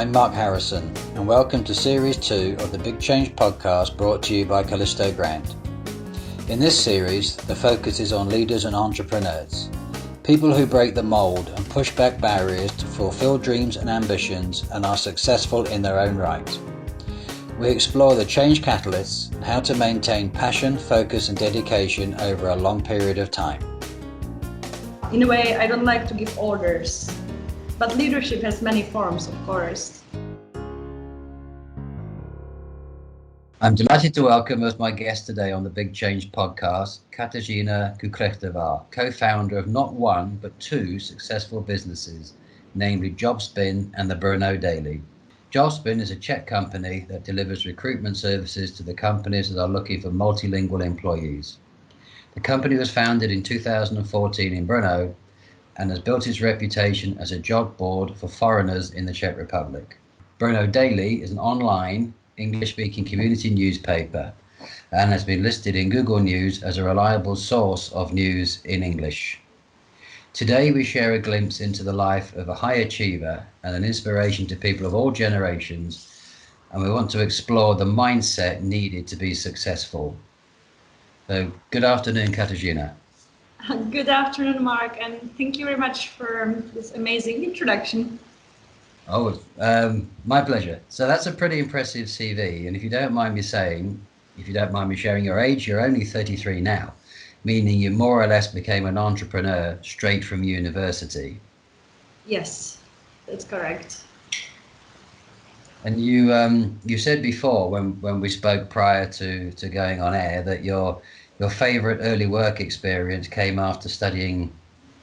I'm Mark Harrison, and welcome to Series 2 of the Big Change podcast brought to you by Callisto Grant. In this series, the focus is on leaders and entrepreneurs, people who break the mold and push back barriers to fulfill dreams and ambitions and are successful in their own right. We explore the change catalysts and how to maintain passion, focus and dedication over a long period of time. In a way, I don't like to give orders, but leadership has many forms, of course. I'm delighted to welcome as my guest today on the Big Change podcast, Katerina Kukrechtova, co-founder of not one, but two successful businesses, namely Jobspin and the Brno Daily. Jobspin is a Czech company that delivers recruitment services to the companies that are looking for multilingual employees. The company was founded in 2014 in Brno and has built its reputation as a job board for foreigners in the Czech Republic. Brno Daily is an online English-speaking community newspaper and has been listed in Google News as a reliable source of news in English. Today we share a glimpse into the life of a high achiever and an inspiration to people of all generations, and we want to explore the mindset needed to be successful. So, good afternoon, Katerina. Good afternoon, Mark, and thank you very much for this amazing introduction. Oh, my pleasure. So that's a pretty impressive CV, and if you don't mind me sharing your age, you're only 33 now, meaning you more or less became an entrepreneur straight from university. Yes, that's correct. And you said before when we spoke prior to going on air that your favorite early work experience came after studying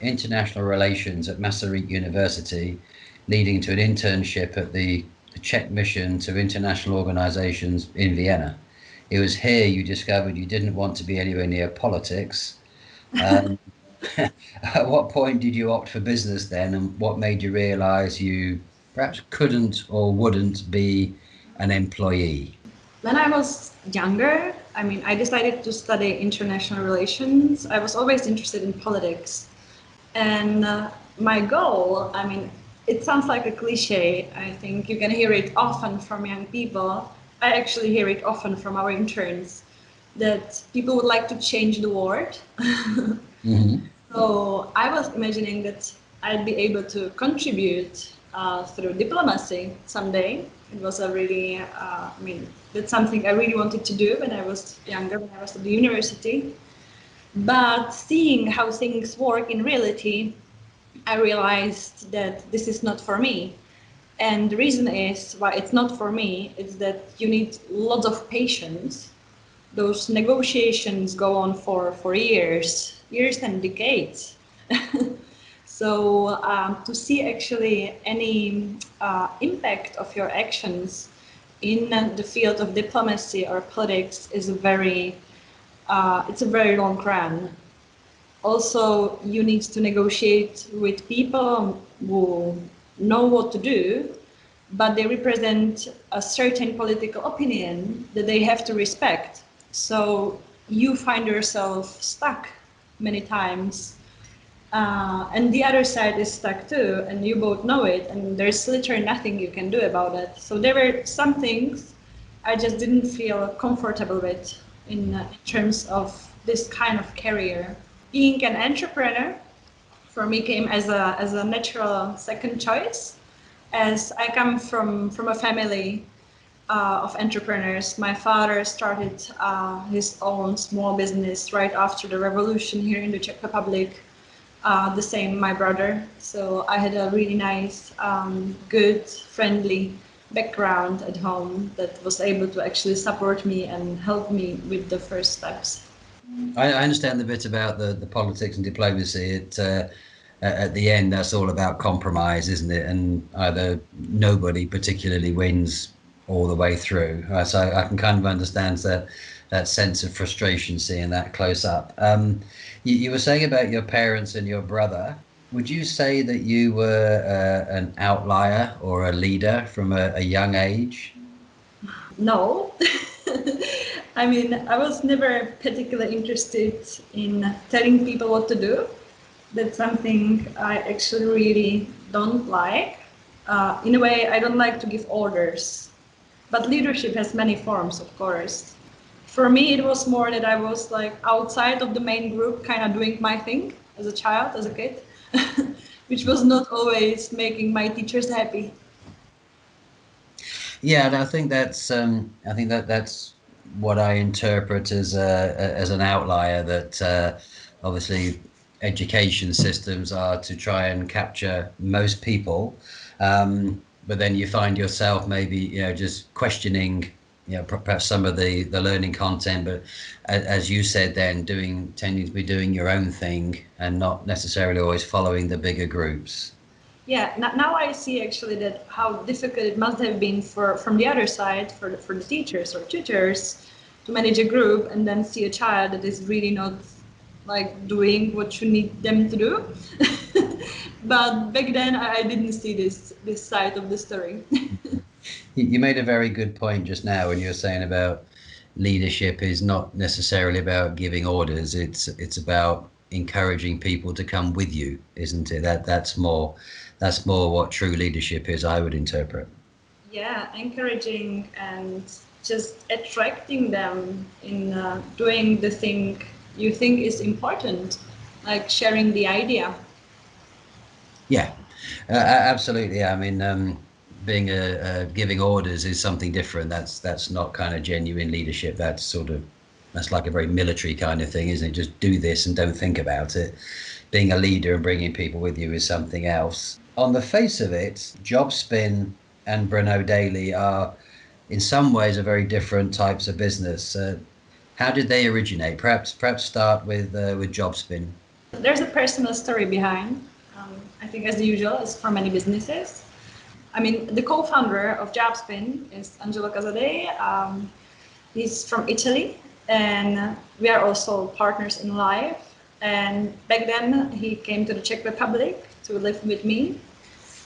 international relations at Masaryk University, leading to an internship at the Czech Mission to International Organizations in Vienna. It was here you discovered you didn't want to be anywhere near politics. At what point did you opt for business then, and what made you realize you perhaps couldn't or wouldn't be an employee? When I was younger, I decided to study international relations. I was always interested in politics. And my goal, it sounds like a cliche. I think you can hear it often from young people. I actually hear it often from our interns, that people would like to change the world. Mm-hmm. So I was imagining that I'd be able to contribute through diplomacy someday. It was a really, that's something I really wanted to do when I was younger, when I was at the university. But seeing how things work in reality, I realized that this is not for me. And the reason is why it's not for me is that you need lots of patience. Those negotiations go on for years and decades. So to see actually any impact of your actions in the field of diplomacy or politics is it's a very long run. Also, you need to negotiate with people who know what to do, but they represent a certain political opinion that they have to respect. So you find yourself stuck many times. And the other side is stuck too, and you both know it, and there's literally nothing you can do about it. So there were some things I just didn't feel comfortable with in terms of this kind of career. Being an entrepreneur for me came as a natural second choice, as I come from a family of entrepreneurs. My father started his own small business right after the revolution here in the Czech Republic. The same, my brother. So I had a really nice, good, friendly background at home that was able to actually support me and help me with the first steps. I understand the bit about the politics and diplomacy. At the end, that's all about compromise, isn't it? And either nobody particularly wins all the way through. So I can kind of understand that sense of frustration seeing that close up. You were saying about your parents and your brother. Would you say that you were an outlier or a leader from a young age? No. I was never particularly interested in telling people what to do. That's something I actually really don't like. In a way, I don't like to give orders, but leadership has many forms, of course. For me, it was more that I was like outside of the main group, kind of doing my thing as a child, as a kid, which was not always making my teachers happy. Yeah, and I think that's what I interpret as an outlier. That obviously education systems are to try and capture most people, but then you find yourself maybe just questioning perhaps some of the learning content, but as you said, then tending to be doing your own thing and not necessarily always following the bigger groups. Yeah, now I see actually that how difficult it must have been from the other side for the teachers or tutors to manage a group and then see a child that is really not like doing what you need them to do. But back then I didn't see this side of the story. You made a very good point just now when you were saying about leadership is not necessarily about giving orders. It's about encouraging people to come with you, isn't it? That's more what true leadership is, I would interpret. Yeah, encouraging and just attracting them in doing the thing you think is important, like sharing the idea. Yeah, absolutely. I mean, being a giving orders is something different. That's not kind of genuine leadership. That's like a very military kind of thing, isn't it? Just do this and don't think about it. Being a leader and bringing people with you is something else. On the face of it, Jobspin and Brno Daily are, in some ways, are very different types of business. How did they originate? Perhaps start with Jobspin. There's a personal story behind. I think, as usual, as for many businesses. I mean, the co-founder of Jobspin is Angelo Casadei. He's from Italy, and we are also partners in life. And back then, he came to the Czech Republic to live with me.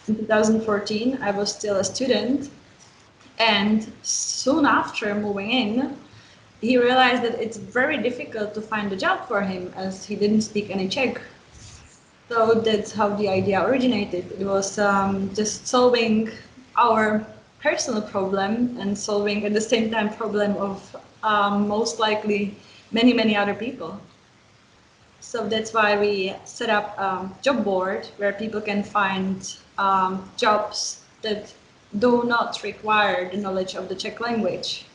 In 2014, I was still a student, and soon after moving in, he realized that it's very difficult to find a job for him as he didn't speak any Czech. So that's how the idea originated. It was just solving our personal problem and solving at the same time problem of most likely many other people. So that's why we set up a job board where people can find jobs that do not require the knowledge of the Czech language.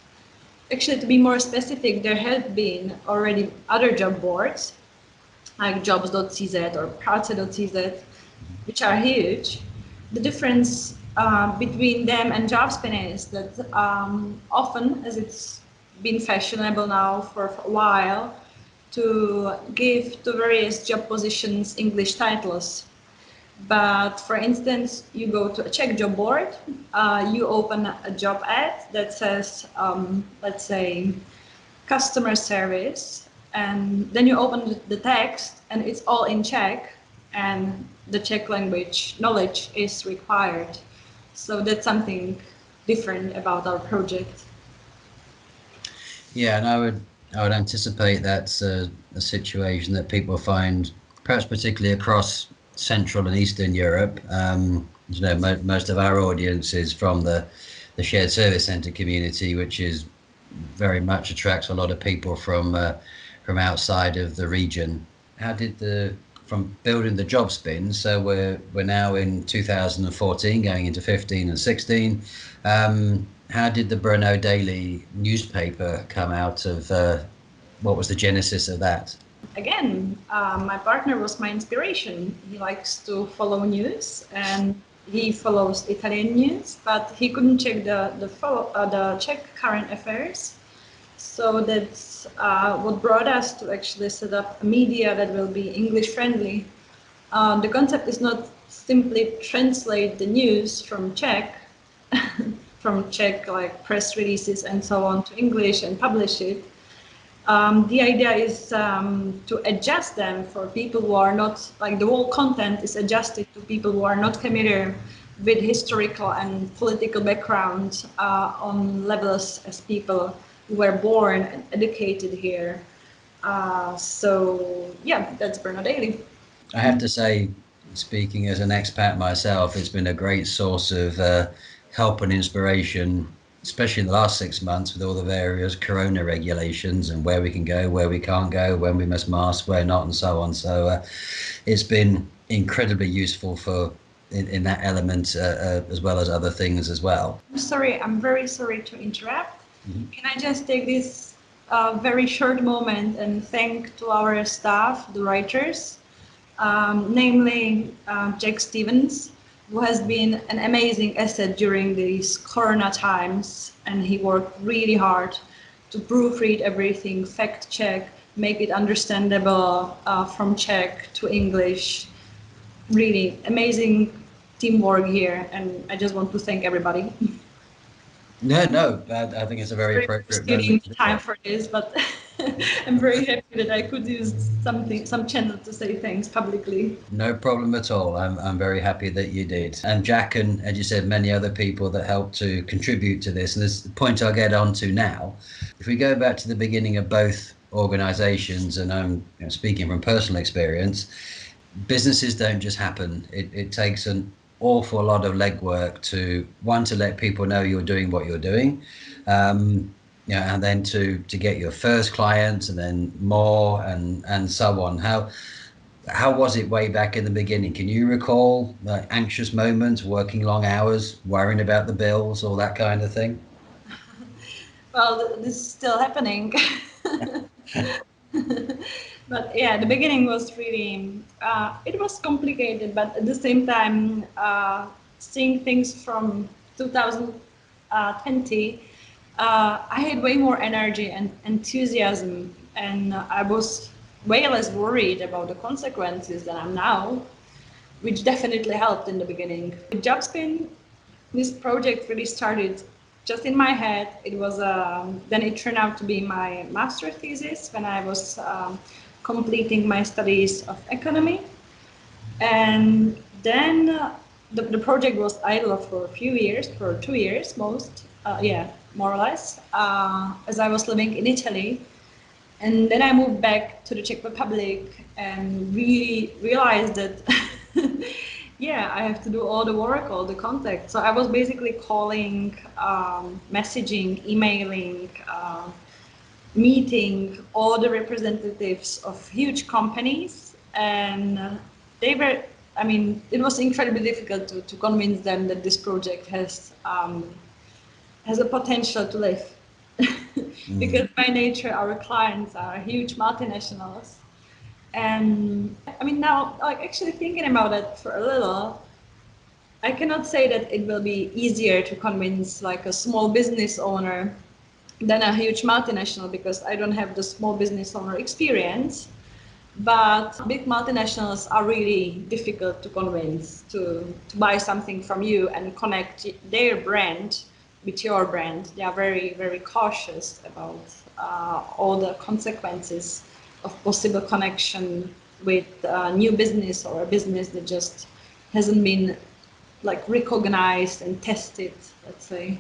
Actually, to be more specific, there have been already other job boards like jobs.cz or prace.cz, which are huge. The difference between them and Jobspin is that often, as it's been fashionable now for a while, to give to various job positions English titles. But for instance, you go to a Czech job board, you open a job ad that says, let's say, customer service, and then you open the text and it's all in Czech, and the Czech language knowledge is required. So that's something different about our project. Yeah, and I would anticipate that's a situation that people find, perhaps particularly across Central and Eastern Europe. Most of our audience is from the shared service centre community, which is very much attracts a lot of people from outside of the region. How did from building the job spin? So we're now in 2014, going into 15 and 16. How did the Brno Daily newspaper come out of? What was the genesis of that? Again, my partner was my inspiration. He likes to follow news and he follows Italian news, but he couldn't check the Czech current affairs. So that's what brought us to actually set up a media that will be English friendly. The concept is not simply translate the news from Czech, from Czech like press releases and so on to English and publish it. The idea is to adjust them for people who are not, like the whole content is adjusted to people who are not familiar with historical and political background on levels as people who were born and educated here. So yeah, that's Brno Daily. I have to say, Speaking as an expat myself, it's been a great source of help and inspiration, especially in the last 6 months with all the various corona regulations and where we can go, where we can't go, when we must mask, where not, and so on. So it's been incredibly useful for in that element as well as other things as well. I'm very sorry to interrupt. Mhm. Can I just take this very short moment and thank to our staff, the writers, namely Jack Stevens, who has been an amazing asset during these Corona times, and he worked really hard to proofread everything, fact check, make it understandable from Czech to English. Really amazing teamwork here, and I just want to thank everybody. No, I think it's a very Sorry for appropriate stealing moment to do time that. for this, but I'm very happy that I could use some channel to say thanks publicly. No problem at all. I'm very happy that you did. And Jack and, as you said, many other people that helped to contribute to this. And this is the point I'll get on to now. If we go back to the beginning of both organizations, and I'm speaking from personal experience, businesses don't just happen. It takes an awful lot of legwork to, one, to let people know you're doing what you're doing. And then to get your first clients and then more and so on. How was it way back in the beginning? Can you recall like anxious moments, working long hours, worrying about the bills, all that kind of thing? Well, this is still happening. But yeah, the beginning was really, it was complicated, but at the same time, seeing things from 2020, I had way more energy and enthusiasm, and I was way less worried about the consequences than I'm now, which definitely helped in the beginning. With Jobspin, this project really started just in my head. It was then it turned out to be my master thesis when I was completing my studies of economy, and then the project was idle for a few years, for 2 years most, yeah, more or less, as I was living in Italy. And then I moved back to the Czech Republic and really realized that, yeah, I have to do all the work, all the contact. So I was basically calling, messaging, emailing, meeting all the representatives of huge companies. And they were, I mean, it was incredibly difficult to convince them that this project has a potential to live. Mm. Because by nature, our clients are huge multinationals. And I mean, now, like actually thinking about it for a little, I cannot say that it will be easier to convince like a small business owner than a huge multinational because I don't have the small business owner experience. But big multinationals are really difficult to convince to buy something from you and connect their brand with your brand. They are very, very cautious about all the consequences of possible connection with a new business or a business that just hasn't been like recognized and tested, let's say.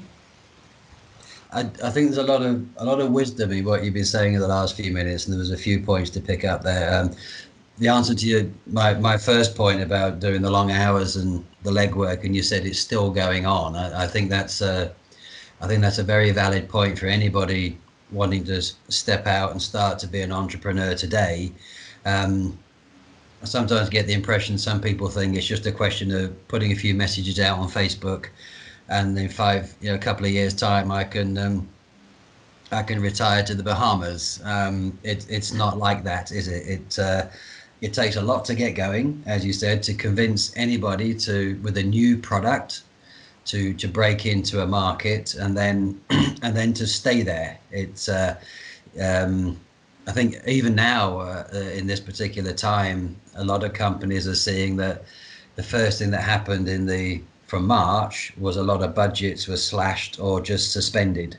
I think there's a lot of wisdom in what you've been saying in the last few minutes, and there was a few points to pick up there. The answer to my first point about doing the long hours and the legwork, and you said it's still going on. I think that's a very valid point for anybody wanting to step out and start to be an entrepreneur today. Um, I sometimes get the impression some people think it's just a question of putting a few messages out on Facebook, and in a couple of years' time, I can retire to the Bahamas. It's not like that, is it? It takes a lot to get going, as you said, to convince anybody with a new product to break into a market and then and then to stay there. I think even now in this particular time, a lot of companies are seeing that the first thing that happened from March was a lot of budgets were slashed or just suspended.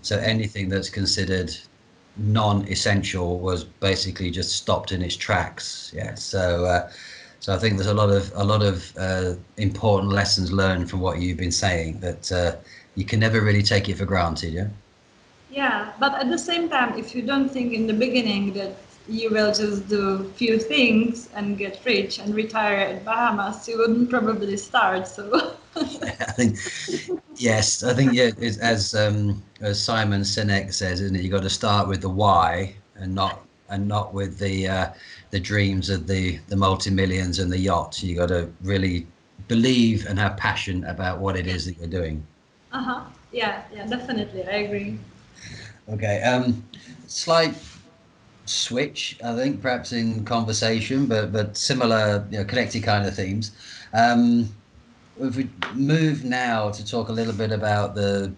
So anything that's considered non-essential was basically just stopped in its tracks. Yeah. So I think there's a lot of important lessons learned from what you've been saying that you can never really take it for granted. Yeah. Yeah, but at the same time, if you don't think in the beginning that you will just do few things and get rich and retire at Bahamas, you wouldn't probably start. So I think yes, I think yeah. It's, as Simon Sinek says, isn't it? You got to start with the why and not with the dreams of the multi-millions and the yachts. You got to really believe and have passion about what it is that you're doing. uh-huh. Yeah, definitely. I agree. Okay. Slight switch, I think, perhaps in conversation, but similar, connected kind of themes. Um, if we move now to talk a little bit about the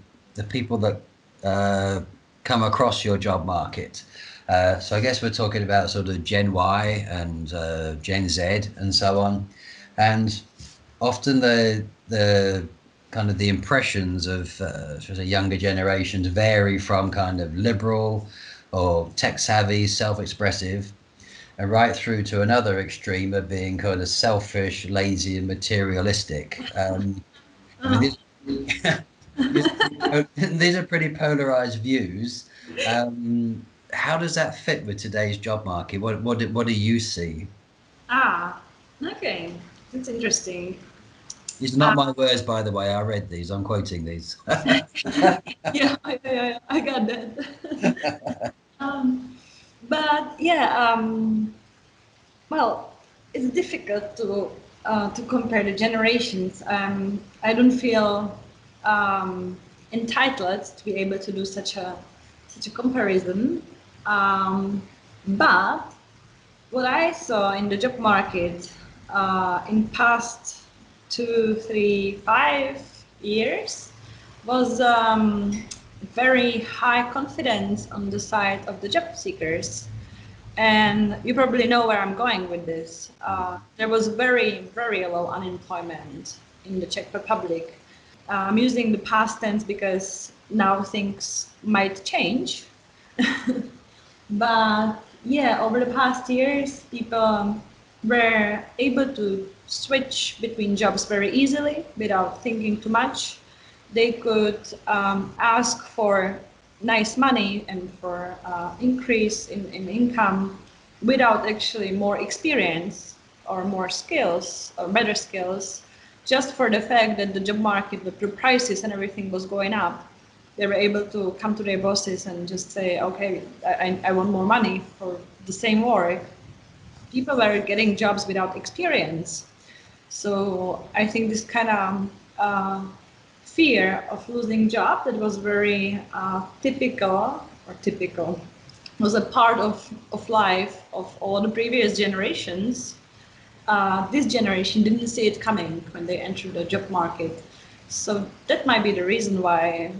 people that uh, come across your job market. So I guess we're talking about sort of Gen Y and Gen Z and so on, and often the kind of the impressions of sort of younger generations vary from kind of liberal or tech savvy, self-expressive, and right through to another extreme of being kind of selfish, lazy, and materialistic. I mean, Uh-huh. these are pretty polarized views. How does that fit with today's job market? What do you see? Ah, okay. That's interesting. These are not my words, by the way. I read these. I'm quoting these. I got that. But yeah, well, it's difficult to compare the generations. I don't feel entitled to be able to do such a comparison. Um, but what I saw in the job market in past 2, 3, 5 years was very high confidence on the side of the job seekers. And you probably know where I'm going with this. There was very low unemployment in the Czech Republic. I'm using the past tense because now things might change. But yeah, over the past years, people were able to switch between jobs very easily without thinking too much. They could ask for nice money and for increase in income without actually more experience or more skills or better skills, just for the fact that the job market, the prices and everything was going up. They were able to come to their bosses and just say, okay, I want more money for the same work. People were getting jobs without experience. So I think this kind of fear of losing job that was very typical was a part of life of all the previous generations. This generation didn't see it coming when they entered the job market. So that might be the reason why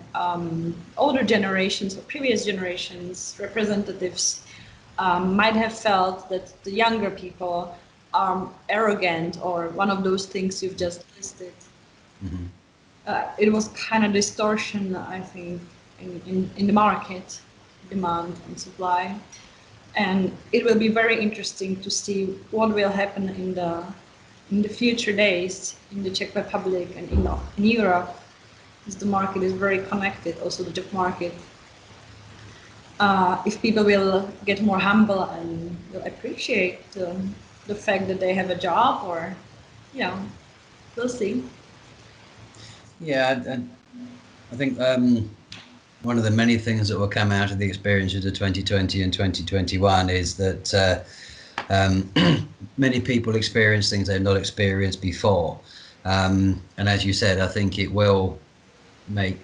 older generations or previous generations representatives might have felt that the younger people are arrogant or one of those things you've just listed. Mhm. It was kind of distortion, I think, in the market, demand and supply. And it will be very interesting to see what will happen in the future days in the Czech Republic and in Europe, as the market is very connected, also the job market. If people will get more humble and will appreciate the fact that they have a job, or you know, we'll see. Yeah, I think one of the many things that will come out of the experiences of 2020 and 2021 is that um, many people experience things they've not experienced before. And as you said, I think it will make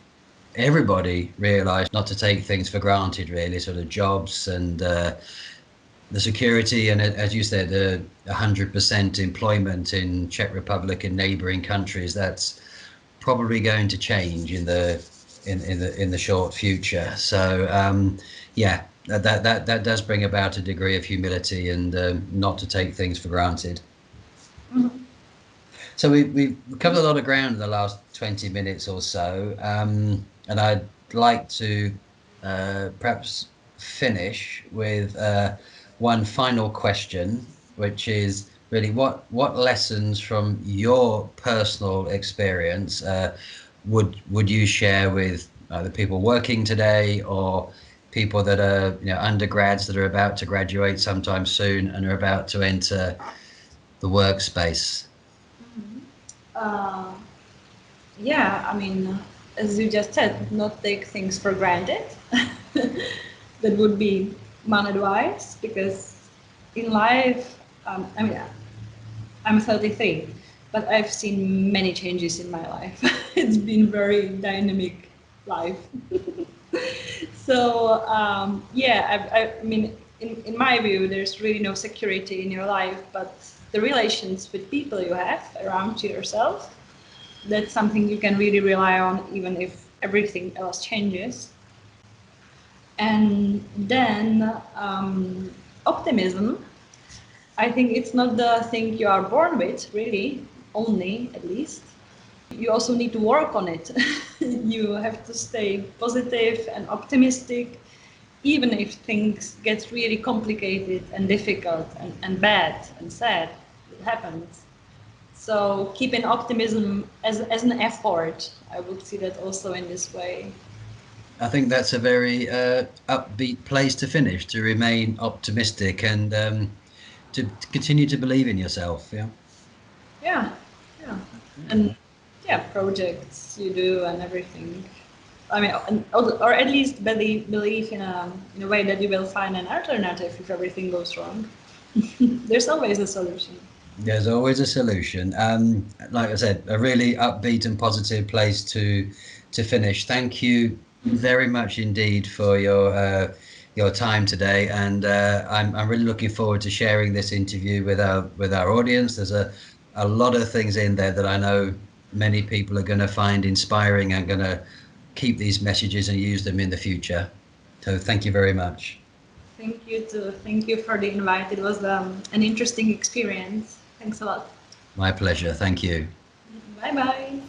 everybody realize not to take things for granted, really, sort of jobs and the security. And as you said, 100% employment in Czech Republic and neighboring countries, that's probably going to change in the short future. So yeah, that does bring about a degree of humility and not to take things for granted. Mhm. So we've covered a lot of ground in the last 20 minutes or so, and I'd like to perhaps finish with one final question, which is really what lessons from your personal experience would you share with the people working today or people that are, you know, undergrads that are about to graduate sometime soon and are about to enter the workspace? Uh, yeah, I mean, as you just said, not take things for granted. That would be my advice, because in life, I mean, I'm 33, but I've seen many changes in my life. It's been very dynamic life. So yeah, I mean, in my view, there's really no security in your life, but the relations with people you have around yourself, that's something you can really rely on, even if everything else changes. And then optimism. I think it's not the thing you are born with, really, only at least. You also need to work on it. You have to stay positive and optimistic, even if things get really complicated and difficult and bad and sad. It happens. So keeping optimism as an effort, I would see that also in this way. I think that's a very upbeat place to finish, to remain optimistic and to continue to believe in yourself. Yeah. Yeah, yeah. And yeah, projects you do and everything. I mean, or at least believe in a way that you will find an alternative if everything goes wrong. There's always a solution. There's always a solution. Like I said, a really upbeat and positive place to finish. Thank you very much indeed for your time today, and I'm really looking forward to sharing this interview with our audience. There's a lot of things in there that I know many people are going to find inspiring and going to keep these messages and use them in the future. So thank you very much. Thank you too. Thank you for the invite. It was an interesting experience. Thanks a lot. My pleasure. Thank you. Bye bye.